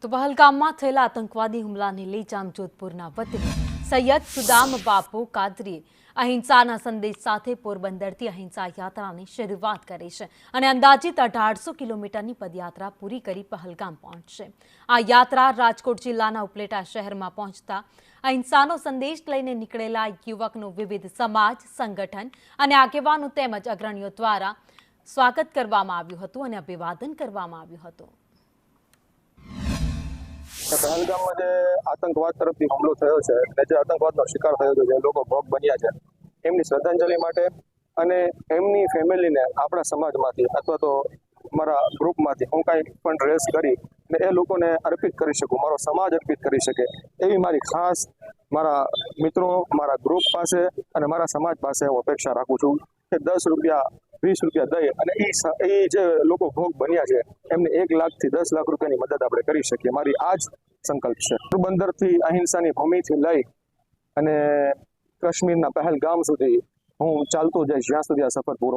તો પહલગામમાં થયેલા આતંકવાદી હુમલાને લઈ જામજોધપુરના વતની સૈયદ સુદામ બાપુ કાદરીએ અહિંસાના સંદેશ સાથે પોરબંદરથી અહિંસા યાત્રાની શરૂઆત કરી છે અને અંદાજિત 1800 કિલોમીટરની પદયાત્રા પૂરી કરી પહલગામ પહોંચશે। આ યાત્રા રાજકોટ જિલ્લાના ઉપલેટા શહેરમાં પહોંચતા અહિંસાનો સંદેશ લઈને નીકળેલા યુવકનું વિવિધ સમાજ, સંગઠન અને આગેવાનો તેમજ અગ્રણીઓ દ્વારા સ્વાગત કરવામાં આવ્યું હતું અને અભિવાદન કરવામાં આવ્યું હતું। पहलगाम में आतंकवाद तरफ हमलो थयो छे ने जे आतंकवादनो शिकार थयो छे, जे लोको भोग बन्या छे एमनी श्रद्धांजलि माटे अने एमनी फेमिलीने आपणा समाजमांथी अथवा तो मारा ग्रुपमांथी हूँ कांई पण रेस करी ने ए लोकोने अर्पित करी शकूँ, मारो समाज अर्पित करी शके एवी मारी खास मारा मित्रों, मारा ग्रुप पासे अने मारा समाज पासे हूँ अपेक्षा राखुं छुं के 10 रुपया 20 रुपया दई अने ए जे लोको भोग बन्या छे एमने 1 लाख થી 10 लाख रुपयानी मदद आपणे करी शकीए। मारी आज संकल्प छे। पोरबंदरथी अहिंसानी भूमिथी लई अने काश्मीરના पहलगाम सुधी हूँ चालतो जईश ज्यां सुधी आ सफर पूरो